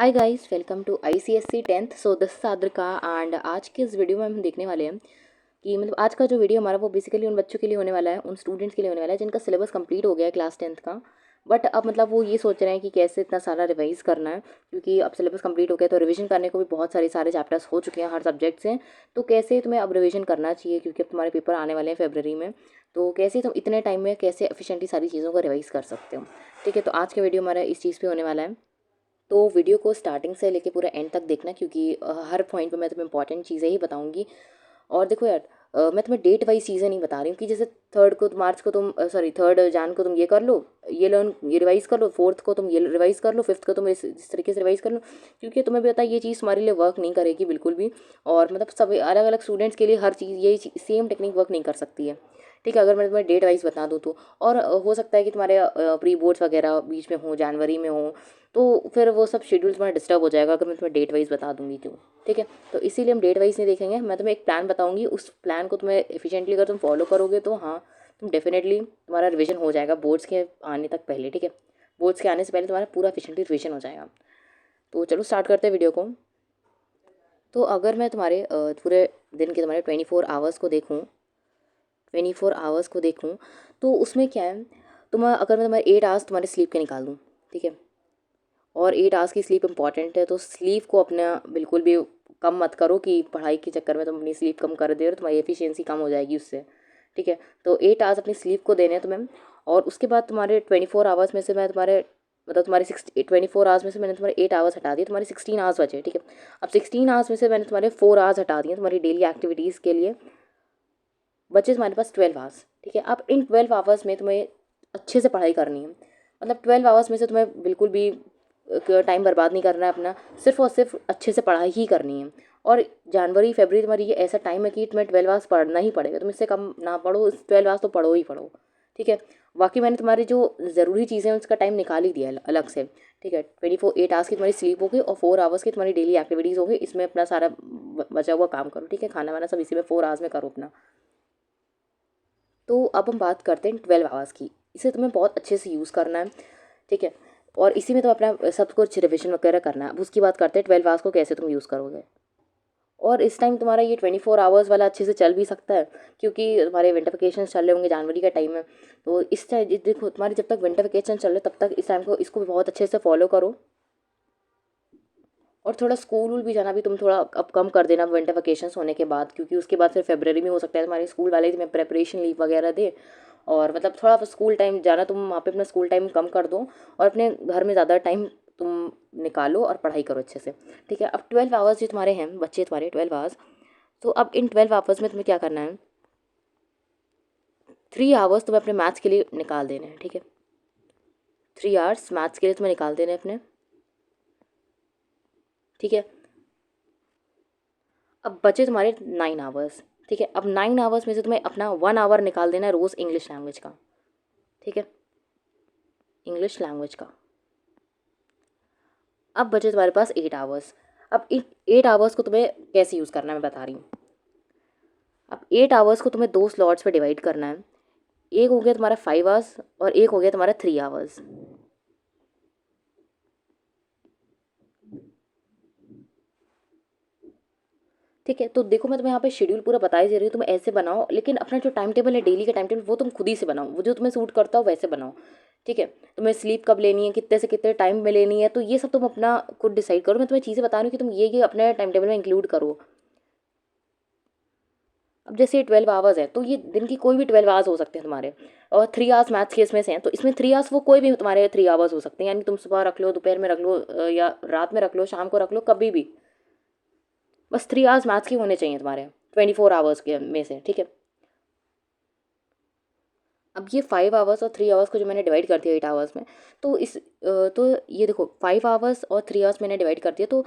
Hi guys, welcome to ICSC 10th। So this is Sadrika and आज के इस video में हम देखने वाले हैं कि मतलब आज का जो वीडियो हमारा वो बेसिकली उन बच्चों के लिए होने वाला है, उन स्टूडेंट्स के लिए होने वाला है जिनका सिलेबस कंप्लीट हो गया है क्लास 10th का। बट अब मतलब वो ये सोच रहे हैं कि कैसे इतना सारा रिवाइज करना है, क्योंकि अब सिलेबस कंप्लीट हो गया तो रिवीजन करने को भी बहुत सारे चैप्टर्स हो चुके हैं हर सब्जेक्ट से। तो कैसे तुम्हें अब रिवीजन करना चाहिए, क्योंकि अब तुम्हारे पेपर आने वाले हैं फरवरी में। तो कैसे तुम इतने टाइम में कैसे एफिशिएंटली सारी चीज़ों को रिवाइज कर सकते हो। ठीक है, तो आज के वीडियो हमारा इस चीज़ पे होने वाला है। तो वीडियो को स्टार्टिंग से लेके पूरा एंड तक देखना, क्योंकि हर पॉइंट पे मैं तुम्हें इंपॉर्टेंट चीज़ें ही बताऊंगी। और देखो यार, मैं तुम्हें डेट वाइज चीज़ें नहीं बता रही हूँ कि जैसे थर्ड को मार्च को तुम सॉरी 3 जान को तुम ये कर लो, ये लर्न ये रिवाइज कर लो, फोर्थ को तुम ये रिवाइज कर लो, फिफ्थ को तुम इस तरीके से रिवाइज कर लो। क्योंकि तुम्हें भी पता है ये चीज़ तुम्हारे लिए वर्क नहीं करेगी बिल्कुल भी। और मतलब सब अलग अलग स्टूडेंट्स के लिए हर चीज़ यही सेम टेक्निक वर्क नहीं कर सकती है। ठीक है, अगर मैं तुम्हें डेट वाइज बता दूँ तो। और हो सकता है कि तुम्हारे प्री बोर्ड्स वगैरह बीच में हो, जनवरी में हो, तो फिर वो सब शेड्यूल तुम्हारा डिस्टर्ब हो जाएगा अगर मैं तुम्हें डेट वाइज बता दूंगी तो। ठीक है, तो इसीलिए हम डेट वाइज नहीं देखेंगे। मैं तुम्हें एक प्लान बताऊंगी, उस प्लान को तुम्हें एफिशिएंटली अगर तुम फॉलो करोगे तो हाँ, तुम डेफिनेटली तुम्हारा रिवीजन हो जाएगा बोर्ड्स के आने तक पहले। ठीक है, बोर्ड्स के आने से पहले तुम्हारा पूरा एफिशिएंटली रिवीजन हो जाएगा। तो चलो स्टार्ट करते हैं वीडियो को। तो अगर मैं तुम्हारे पूरे दिन के तुम्हारे 24 आवर्स को देखूँ, 24 आवर्स को देखूँ, तो उसमें क्या है, अगर मैं तुम्हारे 8 आवर्स तुम्हारे स्लीप के निकाल दूँ। ठीक है, और 8 आवर्स की स्लीप इंपॉर्टेंट है, तो स्लीप को अपना बिल्कुल भी कम मत करो कि पढ़ाई के चक्कर में तुम अपनी स्लीप कम कर दे रहे हो, तुम्हारी एफिशिएंसी कम हो जाएगी उससे। ठीक है, तो 8 आवर्स अपनी स्लीप को देने हैं तुम्हें। और उसके बाद तुम्हारे 24 आवर्स में से मैं तुम्हारे मतलब तुम्हारे 24 आवर्स में से मैंने तुम्हारे 8 आवर्स हटा दिए, तुम्हारे 16 आवर्स बचे। ठीक है, अब 16 आवर्स में से मैंने तुम्हारे 4 आवर्स हटा दिए तुम्हारी डेली एक्टिविटीज़ के लिए, बचे तुम्हारे पास 12 आवर्स। ठीक है, अब इन 12 आवर्स में तुम्हें अच्छे से पढ़ाई करनी है। मतलब 12 आवर्स में से तुम्हें बिल्कुल भी टाइम बर्बाद नहीं करना है अपना, सिर्फ और सिर्फ अच्छे से पढ़ाई ही करनी है। और जनवरी फरवरी तुम्हारी ये ऐसा टाइम है कि तुम्हें 12 आवर्स पढ़ना ही पड़ेगा, तुम इससे कम ना पढ़ो, 12 आवर्स तो पढ़ो ही पढ़ो। ठीक है, बाकी मैंने तुम्हारी जो ज़रूरी चीज़ें हैं उसका टाइम निकाल ही दिया है अलग से। ठीक है, 8 आवर्स की तुम्हारी स्लीप होगी और 4 आवर्स की तुम्हारी डेली एक्टिविटीज़ होगी, इसमें अपना सारा बचा हुआ काम करो। ठीक है, खाना वाना सब इसी में 4 आवर्स में करो अपना। तो अब हम बात करते हैं 12 आवर्स की। इसे तुम्हें बहुत अच्छे से यूज़ करना है। ठीक है, और इसी में तो अपना सब कुछ रिविजन वगैरह करना है। अब उसकी बात करते हैं 12 आवर्स को कैसे तुम यूज़ करोगे। और इस टाइम तुम्हारा ये 24 आवर्स वाला अच्छे से चल भी सकता है, क्योंकि तुम्हारे विंटर वेकेशन चल रहे होंगे, जनवरी का टाइम है। तो इस टाइम देखो, तुम्हारे जब तक विंटर वेकेशन चल रहे तब तक इस टाइम को इसको भी बहुत अच्छे से फॉलो करो। और थोड़ा स्कूल वूल भी जाना भी तुम थोड़ा अब कम कर देना विंटर वेकेशंस होने के बाद, क्योंकि उसके बाद फिर फरवरी में हो सकता है तुम्हारे स्कूल वाले तुम्हें प्रेपरेशन लीव वगैरह दे। और मतलब थोड़ा स्कूल टाइम जाना तुम वहाँ पे अपना स्कूल टाइम कम कर दो, और अपने घर में ज़्यादा टाइम तुम निकालो और पढ़ाई करो अच्छे से। ठीक है, अब 12 आवर्स जो तुम्हारे हैं बच्चे तुम्हारे 12 आवर्स, तो अब इन 12 आवर्स में तुम्हें क्या करना है, 3 आवर्स तुम्हें अपने मैथ्स के लिए निकाल देने हैं। ठीक है, 3 आवर्स मैथ्स के लिए तुम्हें निकाल देने हैं अपने। ठीक है, अब बचे तुम्हारे 9 आवर्स। ठीक है, अब 9 आवर्स में से तुम्हें अपना 1 आवर निकाल देना है रोज़ इंग्लिश लैंग्वेज का। ठीक है, इंग्लिश लैंग्वेज का। अब बचे तुम्हारे पास 8 आवर्स। अब इन 8 आवर्स को तुम्हें कैसे यूज़ करना है मैं बता रही हूँ। अब 8 आवर्स को तुम्हें 2 स्लॉट्स पे डिवाइड करना है। एक हो गया तुम्हारा 5 आवर्स और एक हो गया तुम्हारा 3 आवर्स। ठीक है, तो देखो मैं तुम्हें यहाँ पे शेड्यूल पूरा बताई दे रही हूँ, तुम ऐसे बनाओ, लेकिन अपना जो टाइम टेबल है डेली का टाइम टेबल वो तुम खुद ही से बनाओ, वो जो तुम्हें सूट करता हो वैसे बनाओ। ठीक है, तुम्हें स्लीप कब लेनी है, कितने से कितने टाइम में लेनी है, तो ये सब तुम अपना खुद डिसाइड करो। मैं तुम्हें चीज़ें बता रही हूँ कि तुम ये अपने टाइम टेबल में इंक्लूड करो। अब जैसे 12 आवर्स है तो ये दिन की कोई भी 12 आवर्स हो सकते हैं तुम्हारे, और 3 आवर्स मैथ्स के इसमें से हैं, तो इसमें 3 आवर्स वो कोई भी तुम्हारे 3 आवर्स हो सकते हैं, यानी तुम सुबह रख लो, दोपहर में रख लो, या रात में रख लो, शाम को रख लो, कभी भी। बस 3 आवर्स मैथ्स के होने चाहिए तुम्हारे 24 आवर्स के में से। ठीक है, अब ये 5 आवर्स और 3 आवर्स को जो मैंने डिवाइड कर दिया 8 आवर्स में, तो तो ये देखो 5 आवर्स और 3 आवर्स मैंने डिवाइड कर दिया। तो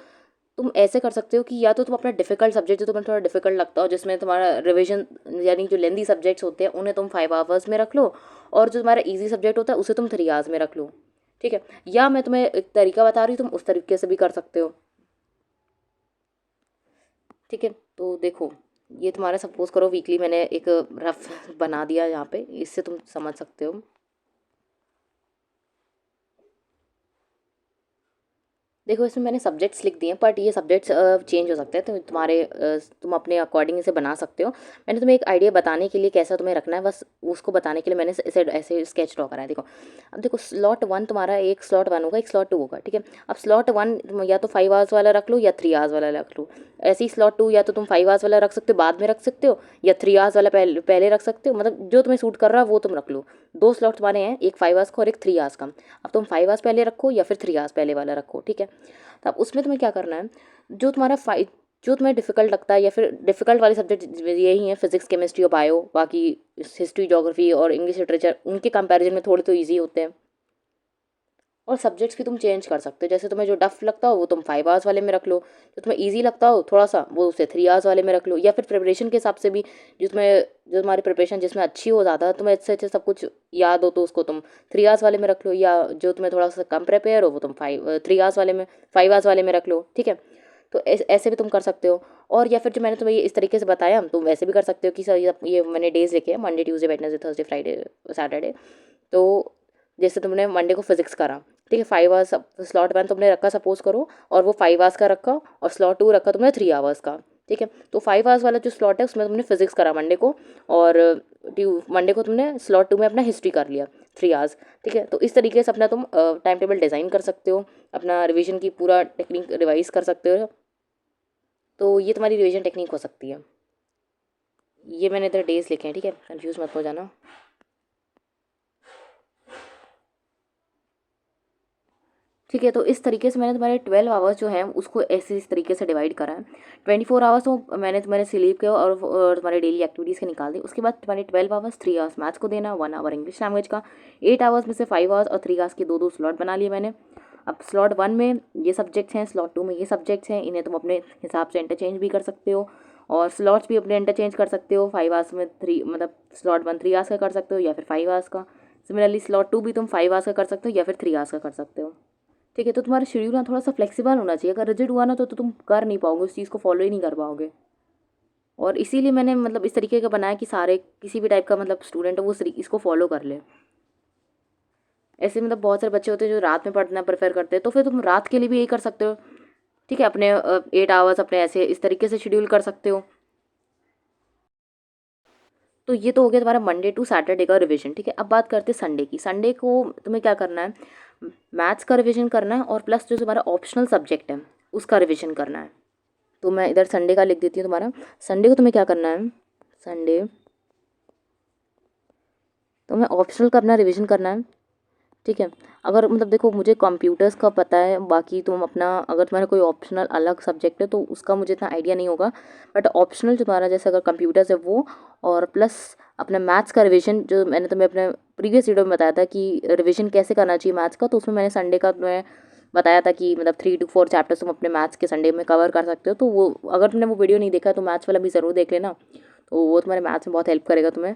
तुम ऐसे कर सकते हो कि या तो तुम अपना डिफिकल्ट सब्जेक्ट जो तुम्हें थोड़ा डिफिकल्ट लगता हो, जिसमें तुम्हारा रिवीजन यानी जो लेंदी सब्जेक्ट्स होते हैं उन्हें तुम 5 आवर्स में रख लो, और जो तुम्हारा इजी सब्जेक्ट होता है उसे तुम 3 आवर्स में रख लो। ठीक है, या मैं तुम्हें एक तरीका बता रही हूँ, तुम उस तरीके से भी कर सकते हो। ठीक है, तो देखो ये तुम्हारा सपोज करो वीकली मैंने एक रफ बना दिया यहाँ पे, इससे तुम समझ सकते हो। देखो इसमें मैंने सब्जेक्ट्स लिख दिए हैं, बट ये सब्जेक्ट्स चेंज हो सकते हैं, तो तुम अपने अकॉर्डिंग इसे बना सकते हो। मैंने तुम्हें एक आइडिया बताने के लिए कैसा तुम्हें रखना है, बस उसको बताने के लिए मैंने इसे ऐसे स्केच ड्रॉ करा है। देखो अब देखो स्लॉट 1 तुम्हारा, एक स्लॉट 1 होगा, एक स्लॉट 2 होगा, ठीक है। अब स्लॉट 1 तुम या तो 5 आवर्स वाला रख लो या 3 आवर्स वाला रख लो। ऐसे ही स्लॉट 2 या तो तुम 5 आवर्स वाला रख सकते हो, बाद में रख सकते हो, या 3 आवर्स वाला पहले रख सकते हो, मतलब जो तुम्हें सूट कर रहा है वो तुम रख लो। 2 स्लॉट तुम्हारे हैं, एक 5 आवर्स का और एक 3 आवर्स का। अब तुम 5 आवर्स पहले रखो या फिर 3 आवर्स पहले वाला रखो, ठीक है। तो अब उसमें तुम्हें क्या करना है, जो तुम्हारा जो तुम्हें डिफिकल्ट लगता है, या फिर डिफिकल्ट वाले सब्जेक्ट यही हैं, फिजिक्स, केमिस्ट्री और बायो, बाकी हिस्ट्री, ज्योग्राफी और इंग्लिश लिटरेचर उनके कंपैरिजन में थोड़े तो ईजी होते हैं। और सब्जेक्ट्स भी तुम चेंज कर सकते हो, जैसे तुम्हें जो टफ लगता हो वो तुम 5 आवर्स वाले में रख लो, जो तुम्हें ईजी लगता हो थोड़ा सा वो उसे 3 आवर्स वाले में रख लो, या फिर प्रिपरेशन के हिसाब से भी जो तुम्हारी प्रिपरेशन जिसमें अच्छी हो, ज़्यादा तुम्हें अच्छे अच्छे सब कुछ याद हो, तो उसको तुम 3 आवर्स वाले में रख लो, या जो तुम्हें थोड़ा सा कम प्रिपेयर हो वो तुम 3 आवर्स वाले में 5 आवर्स वाले में रख लो, ठीक है। तो ऐसे भी तुम कर सकते हो। और या फिर जो मैंने तुम्हें ये इस तरीके से बताया, तुम वैसे भी कर सकते हो कि सर ये मैंने डेज लिखे हैं, Monday, Tuesday, Wednesday, Thursday, Friday, Saturday. तो जैसे तुमने मंडे को फिजिक्स करा, ठीक है, 5 आवर्स स्लॉट 1 तुमने रखा सपोज करो, और वो 5 आवर्स का रखा, और स्लॉट 2 रखा तुमने 3 आवर्स का, ठीक है। तो 5 आवर्स वाला जो स्लॉट है उसमें तुमने फिजिक्स करा मंडे को, और मंडे को तुमने स्लॉट 2 में अपना हिस्ट्री कर लिया 3 आवर्स, ठीक है। तो इस तरीके से अपना तुम टाइम टेबल डिज़ाइन कर सकते हो, अपना रिवीजन की पूरा टेक्निक रिवाइज कर सकते हो। तो ये तुम्हारी रिवीजन टेक्निक हो सकती है। ये मैंने इधर डेज लिखे हैं, ठीक है, कंफ्यूज मत हो जाना। ठीक है, तो इस तरीके से मैंने तुम्हारे 12 आवर्स जो हैं उसको ऐसे इस तरीके से डिवाइड करा है। 24 आवर्स तो मैंने तुम्हारे स्लीप के और तुम्हारे डेली एक्टिविटीज़ के निकाल दी। उसके बाद तुम्हारे 12 आवर्स 3 आवर्स मैथ्स को देना, 1 आवर इंग्लिश लैंग्वेज का, 8 आवर्स में से 5 आवर्स और 3 आवर्स के दो दो स्लॉट बना लिए मैंने। अब स्लॉट 1 में ये सब्जेक्ट्स हैं, स्लॉट 2 में ये सब्जेक्ट्स हैं, इन्हें तुम अपने हिसाब से इंटरचेंज भी कर सकते हो, और स्लॉट्स भी अपने इंटरचेंज कर सकते हो। 5 आवर्स में 3, मतलब स्लॉट 1 3 आवर्स का कर सकते हो या फिर 5 आवर्स का। सिमिलरली स्लॉट 2 भी तुम 5 आवर्स का कर सकते हो या फिर 3 आवर्स का कर सकते हो, ठीक है। तो तुम्हारा शेड्यूल ना थोड़ा सा फ्लेक्सिबल होना चाहिए, अगर रिजिड हुआ ना तो तुम कर नहीं पाओगे, उस चीज़ को फॉलो ही नहीं कर पाओगे। और इसीलिए मैंने मतलब इस तरीके का बनाया कि सारे किसी भी टाइप का मतलब स्टूडेंट हो वो इसको फॉलो कर ले। ऐसे मतलब बहुत सारे बच्चे होते हैं जो रात में पढ़ना प्रेफर करते हैं, तो फिर तुम रात के लिए भी यही कर सकते हो, ठीक है। अपने 8 आवर्स अपने ऐसे इस तरीके से शेड्यूल कर सकते हो। तो ये तो हो गया तुम्हारा मंडे टू सैटरडे का रिवीजन, ठीक है। अब बात करते हैं संडे की। संडे को तुम्हें क्या करना है, मैथ्स का रिवीजन करना है, और प्लस जो तुम्हारा ऑप्शनल सब्जेक्ट है उसका रिवीजन करना है। तो मैं इधर संडे का लिख देती हूँ तुम्हारा। संडे को तुम्हें क्या करना है, संडे तुम्हें ऑप्शनल का अपना रिवीजन करना है, ठीक है। अगर मतलब देखो मुझे कंप्यूटर्स का पता है, बाकी तुम अपना अगर तुम्हारा कोई ऑप्शनल अलग सब्जेक्ट है तो उसका मुझे इतना आइडिया नहीं होगा, बट ऑप्शनल जो तुम्हारा जैसे अगर कंप्यूटर्स है वो, और प्लस अपना मैथ्स का रिवीजन जो मैंने तुम्हें अपने प्रीवियस वीडियो में बताया था कि रिवीजन कैसे करना चाहिए मैथ्स का, तो उसमें मैंने संडे का तुम्हें बताया था कि मतलब 3 to 4 चैप्टर्स तुम अपने मैथ्स के संडे में कवर कर सकते हो। तो वो अगर तुमने वो वीडियो नहीं देखा तो मैथ्स वाला भी ज़रूर देख लेना, तो वो तुम्हारे मैथ्स में बहुत हेल्प करेगा तुम्हें।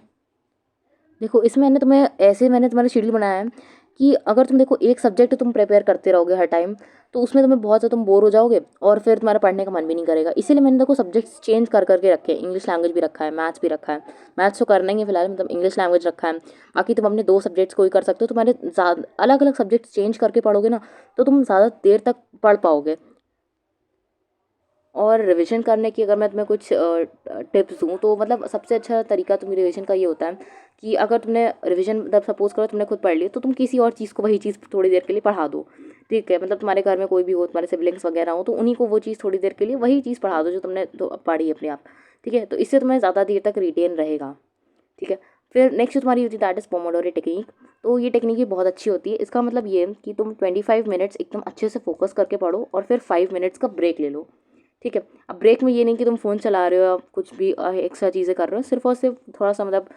देखो इसमें मैंने तुम्हारा शेड्यूल बनाया है कि अगर तुम देखो एक सब्जेक्ट तुम प्रिपेयर करते रहोगे हर टाइम, तो उसमें तुम्हें बहुत ज़्यादा तुम बोर हो जाओगे और फिर तुम्हारा पढ़ने का मन भी नहीं करेगा। इसीलिए मैंने देखो सब्जेक्ट्स चेंज कर करके रखे हैं, इंग्लिश लैंग्वेज भी रखा है, मैथ्स भी रखा है। मैथ्स तो करना ही है फिलहाल, मतलब इंग्लिश लैंग्वेज रखा है। बाकी तुम अपने 2 सब्जेक्ट्स को ही कर सकते हो। तुम्हारे अलग अलग सब्जेक्ट्स चेंज करके पढ़ोगे ना तो तुम ज़्यादा देर तक पढ़ पाओगे। और रिवीजन करने की अगर मैं तुम्हें कुछ टिप्स दूँ तो मतलब सबसे अच्छा तरीका तुम्हें रिवीजन का ये होता है कि अगर तुमने रिवीजन मतलब सपोज करो तुमने खुद पढ़ ली तो तुम किसी और चीज़ को वही चीज़ थोड़ी देर के लिए पढ़ा दो, ठीक है। मतलब तुम्हारे घर में कोई भी हो, तुम्हारे सिबलिंग्स वगैरह हो, तो उन्हीं को वो चीज़ थोड़ी देर के लिए वही चीज़ पढ़ा दो जो तुमने तो पढ़ी अपने आप, ठीक है। तो इससे तुम्हें ज़्यादा देर तक रिटेन रहेगा, ठीक है। फिर नेक्स्ट तुम्हारी होती है दैट इज़ पोमोडोरो टेक्निक। तो ये टेक्निक भी बहुत अच्छी होती है। इसका मतलब ये है कि तुम 25 मिनट्स एकदम अच्छे से फोकस करके पढ़ो और फिर 5 मिनट्स का ब्रेक ले लो, ठीक है। अब ब्रेक में ये नहीं कि तुम फ़ोन चला रहे हो या कुछ भी एक्स्ट्रा चीज़ें कर रहे हो, सिर्फ और सिर्फ थोड़ा सा मतलब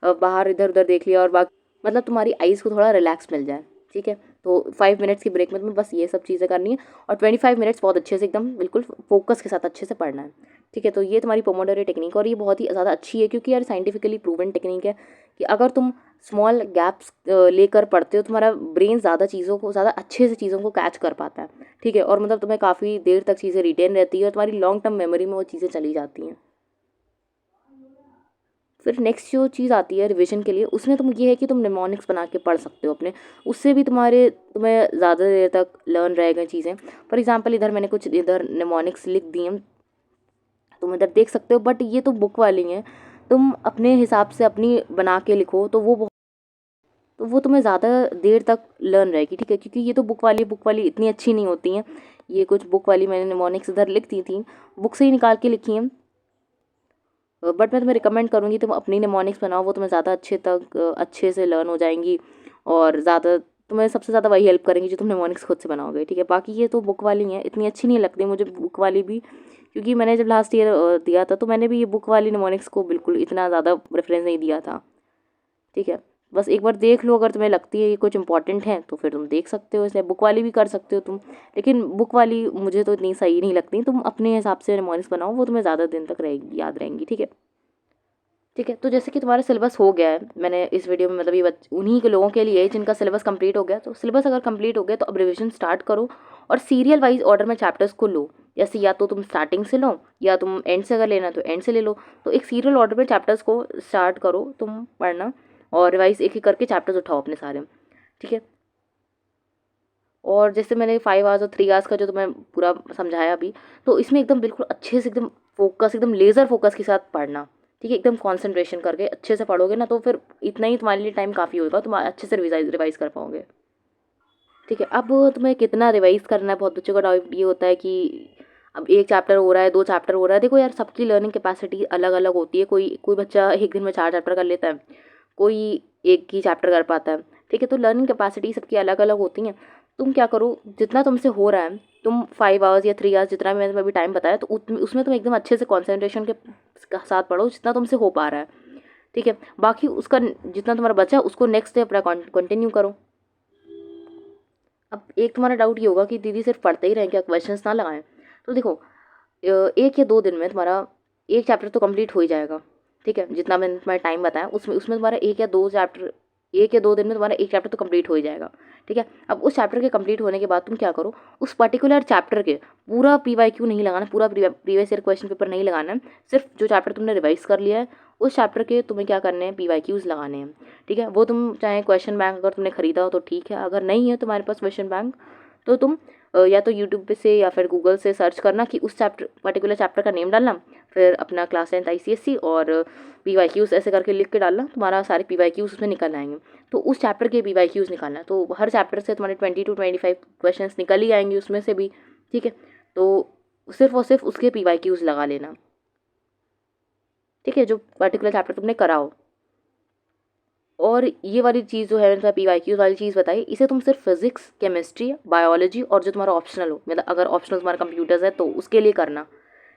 बाहर इधर उधर देख लिया और बाकी मतलब तुम्हारी आइज़ को थोड़ा रिलैक्स मिल जाए, ठीक है। तो 5 मिनट्स की ब्रेक में तुम्हें बस ये सब चीज़ें करनी है और 25 मिनट्स बहुत अच्छे से एकदम बिल्कुल फोकस के साथ अच्छे से पढ़ना है, ठीक है। तो ये तुम्हारी पोमोडोरो टेक्निक, और ये बहुत ही ज़्यादा अच्छी है क्योंकि यार साइंटिफिकली प्रूवन टेक्निक है कि अगर तुम स्मॉल गैप्स लेकर पढ़ते हो तुम्हारा ब्रेन ज़्यादा चीज़ों को ज़्यादा अच्छे से चीज़ों को कैच कर पाता है, ठीक है। और मतलब तुम्हें काफ़ी देर तक चीज़ें रिटेन रहती है और तुम्हारी लॉन्ग टर्म मेमोरी में वो चीज़ें चली जाती हैं। फिर नेक्स्ट जो चीज़ आती है रिवीजन के लिए, उसमें तुम ये है कि तुम निमोनिक्स बना के पढ़ सकते हो अपने, उससे भी तुम्हें ज़्यादा देर तक लर्न रहेगा चीज़ें। फॉर एग्जांपल इधर मैंने कुछ इधर निमोनिक्स लिख दी हैं, तुम इधर देख सकते हो, बट ये तो बुक वाली हैं, तुम अपने हिसाब से अपनी बना के लिखो तो वो तुम्हें ज़्यादा देर तक लर्न रहेगी, ठीक है। क्योंकि ये तो बुक वाली इतनी अच्छी नहीं होती हैं, ये कुछ बुक वाली मैंने निमोनिक्स इधर लिख दी थी, बुक से ही निकाल के लिखी हैं। बट मैं तुम्हें रिकमेंड करूँगी तुम अपनी निमोनिक्स बनाओ, वो तुम्हें ज़्यादा अच्छे से लर्न हो जाएंगी, और ज़्यादा तुम्हें सबसे ज़्यादा वही हेल्प करेंगी जो तुम निमोनिक्स खुद से बनाओगे, ठीक है। बाकी ये तो बुक वाली हैं, इतनी अच्छी नहीं लगती मुझे बुक वाली भी, क्योंकि मैंने जब लास्ट ईयर दिया था तो मैंने भी ये बुक वाली निमोनिक्स को बिल्कुल इतना ज़्यादा प्रेफरेंस नहीं दिया था, ठीक है। बस एक बार देख लो, अगर तुम्हें लगती है ये कुछ इंपॉर्टेंट है तो फिर तुम देख सकते हो, इसे बुक वाली भी कर सकते हो तुम, लेकिन बुक वाली मुझे तो इतनी सही नहीं लगती। तुम अपने हिसाब से निमोनिक्स बनाओ, वो तुम्हें ज़्यादा दिन तक रहेगी, याद रहेंगी, ठीक है। ठीक है, तो जैसे कि तुम्हारा सिलेबस हो गया है, मैंने इस वीडियो में मतलब ये उन्हीं के लोगों के लिए जिनका सिलेबस कंप्लीट हो गया, तो सिलेबस अगर कंप्लीट हो गया तो अब रिविजन स्टार्ट करो, और सीरियल वाइज ऑर्डर में चैप्टर्स को लो। जैसे या तो तुम स्टार्टिंग से लो, या तुम एंड से अगर लेना तो एंड से ले लो, तो एक सीरियल ऑर्डर में चैप्टर्स को स्टार्ट करो तुम पढ़ना, और रिवाइज एक एक करके चैप्टर्स उठाओ अपने सारे, ठीक है। और जैसे मैंने 5 आवर्स और 3 आवर्स का जो तुम्हें पूरा समझाया अभी, तो इसमें एकदम बिल्कुल अच्छे से एकदम फोकस, एकदम लेज़र फोकस के साथ पढ़ना, ठीक है। एकदम कंसंट्रेशन करके अच्छे से पढ़ोगे ना, तो फिर इतना ही तुम्हारे लिए टाइम काफ़ी होगा, तुम अच्छे से रिवाइज कर पाओगे, ठीक है। अब तुम्हें कितना रिवाइज करना है, बहुत बच्चों का डाउट ये होता है कि अब एक चैप्टर हो रहा है, 2 चैप्टर हो रहा है। देखो यार, सबकी लर्निंग कैपेसिटी अलग अलग होती है, कोई कोई बच्चा एक दिन में 4 चैप्टर कर लेता है, कोई एक ही चैप्टर कर पाता है, ठीक है। तो लर्निंग कैपेसिटी सबकी अलग अलग होती हैं। तुम क्या करो, जितना तुमसे हो रहा है, तुम 5 आवर्स या 3 आवर्स जितना मैंने तुम्हें अभी टाइम बताया, तो उसमें तुम एकदम अच्छे से कॉन्सेंट्रेशन के साथ पढ़ो, जितना तुमसे हो पा रहा है, ठीक है। बाकी उसका जितना तुम्हारा बचा उसको नेक्स्ट डे अपना कंटिन्यू करो। अब एक तुम्हारा डाउट ये होगा कि दीदी सिर्फ पढ़ते ही रहें, क्या क्वेश्चंस ना लगाएं? तो देखो, 1 या 2 दिन में तुम्हारा एक चैप्टर तो कंप्लीट हो ही जाएगा, ठीक है। जितना मैंने तुम्हारा टाइम बताया उसमें उसमें तुम्हारा 1 या 2 दिन में तुम्हारा एक चैप्टर तो कंप्लीट हो ही जाएगा, ठीक है। अब उस चैप्टर के कंप्लीट होने के बाद तुम क्या करो, उस पर्टिकुलर चैप्टर के पूरा PYQ नहीं लगाना, पूरा प्रीवियस ईयर क्वेश्चन पेपर नहीं लगाना है, सिर्फ जो चैप्टर तुमने रिवाइज कर लिया है उस चैप्टर के तुम्हें क्या करने हैं, PYQs लगाने हैं, ठीक है। वो तुम चाहे क्वेश्चन बैंक अगर तुमने खरीदा हो तो ठीक है, अगर नहीं है तुम्हारे पास क्वेश्चन बैंक, तो तुम या तो यूट्यूब पे से या फिर गूगल से सर्च करना कि उस पर्टिकुलर चैप्टर का नेम डालना, फिर अपना क्लास 10th ICSE और PYQs ऐसे करके लिख के डालना, तुम्हारा सारे PYQs उसमें निकल आएंगे। तो उस चैप्टर के PYQs निकालना, तो हर चैप्टर से तुम्हारे 20 to 25 क्वेश्चन निकल ही आएंगे उसमें से भी, ठीक है। तो सिर्फ और सिर्फ उसके PYQs लगा लेना, ठीक है, जो पर्टिकुलर चैप्टर तुमने करा हो। और ये वाली चीज़ जो है, मैंने PYQs वाली चीज़ बताई, इसे तुम सिर्फ फिजिक्स, केमिस्ट्री, बायोलॉजी और जो तुम्हारा ऑप्शनल हो, मतलब अगर ऑप्शनल तुम्हारा कंप्यूटर्स है तो उसके लिए करना,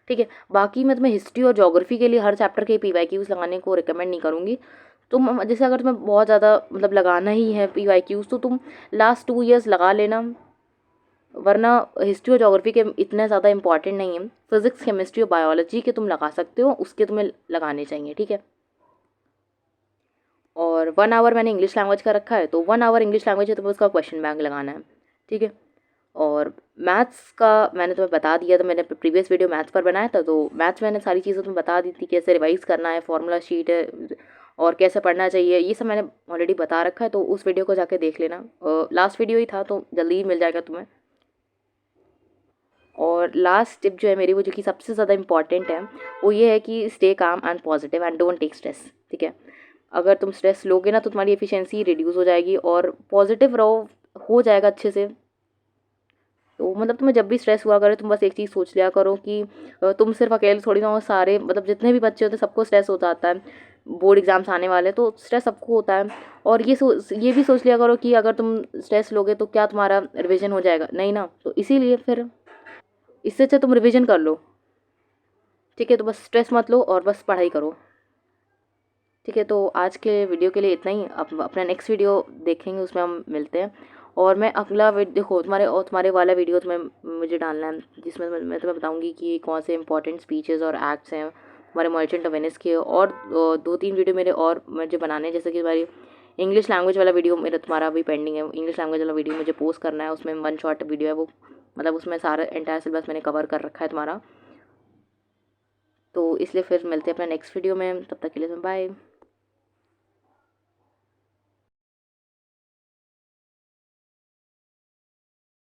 ठीक है। बाकी मैं तुम्हें हिस्ट्री और ज्योग्राफी के लिए हर चैप्टर के PYQs लगाने को रिकमेंड नहीं करूँगी। तुम जैसे अगर तुम्हें बहुत ज़्यादा मतलब लगाना ही है PYQs, तो तुम लास्ट 2 ईयर्स लगा लेना, वरना हिस्ट्री और ज्योग्राफी के इतने ज़्यादा इंपॉर्टेंट नहीं है। फिजिक्स, केमिस्ट्री और बायोलॉजी के तुम लगा सकते हो, उसके तुम्हें लगाने चाहिए, ठीक है। और 1 आवर मैंने इंग्लिश लैंग्वेज का रखा है, तो 1 आवर इंग्लिश लैंग्वेज है तो उसका क्वेश्चन बैंक लगाना है, ठीक है। और मैथ्स का मैंने तुम्हें बता दिया था, मैंने प्रीवियस वीडियो मैथ्स पर बनाया था, तो मैथ्स मैंने सारी चीज़ें तुम्हें बता दी थी, कैसे रिवाइज करना है, फॉर्मूला शीट है और कैसे पढ़ना चाहिए, ये सब मैंने ऑलरेडी बता रखा है, तो उस वीडियो को जाके देख लेना। लास्ट वीडियो ही था तो जल्दी ही मिल जाएगा तुम्हें। और लास्ट टिप जो है मेरी, वो जो कि सबसे ज़्यादा इंपॉर्टेंट है, वो ये है कि stay calm and positive and don't take stress, ठीक है। अगर तुम स्ट्रेस लोगे ना तो तुम्हारी एफिशिएंसी रिड्यूस हो जाएगी, और पॉजिटिव रहो, हो जाएगा अच्छे से। तो मतलब तुम्हें जब भी स्ट्रेस हुआ करे, तुम बस एक चीज़ सोच लिया करो कि तुम सिर्फ अकेले थोड़ी ना हो, सारे मतलब जितने भी बच्चे होते हैं सबको स्ट्रेस होता आता है, बोर्ड एग्जाम्स आने वाले, तो स्ट्रेस सबको होता है। और ये भी सोच लिया करो कि अगर तुम स्ट्रेस लोगे तो क्या तुम्हारा रिविजन हो जाएगा, नहीं ना, तो इसीलिए फिर इससे अच्छा तुम रिविजन कर लो, ठीक है। तो बस स्ट्रेस मत लो और बस पढ़ाई करो, ठीक है। तो आज के वीडियो के लिए इतना ही, अब अपना नेक्स्ट वीडियो देखेंगे, उसमें हम मिलते हैं। और मैं अगला देखो, तुम्हारे वाला वीडियो तुम्हें मुझे डालना है, जिसमें मैं तुम्हें बताऊंगी कि कौन से इंपॉर्टेंट स्पीचेस और एक्ट्स हैं हमारे मर्चेंट ऑफ वेनिस के, और 2-3 वीडियो मेरे और मुझे बनाने हैं, जैसे कि हमारी इंग्लिश लैंग्वेज वाला वीडियो मेरा तुम्हारा अभी पेंडिंग है, इंग्लिश लैंग्वेज वाला वीडियो मुझे पोस्ट करना है, उसमें 1 शॉर्ट वीडियो है वो, मतलब उसमें सारा एंटायर सिलेबस मैंने कवर कर रखा है तुम्हारा। तो इसलिए फिर मिलते हैं अपना नेक्स्ट वीडियो में, तब तक के लिए बाय।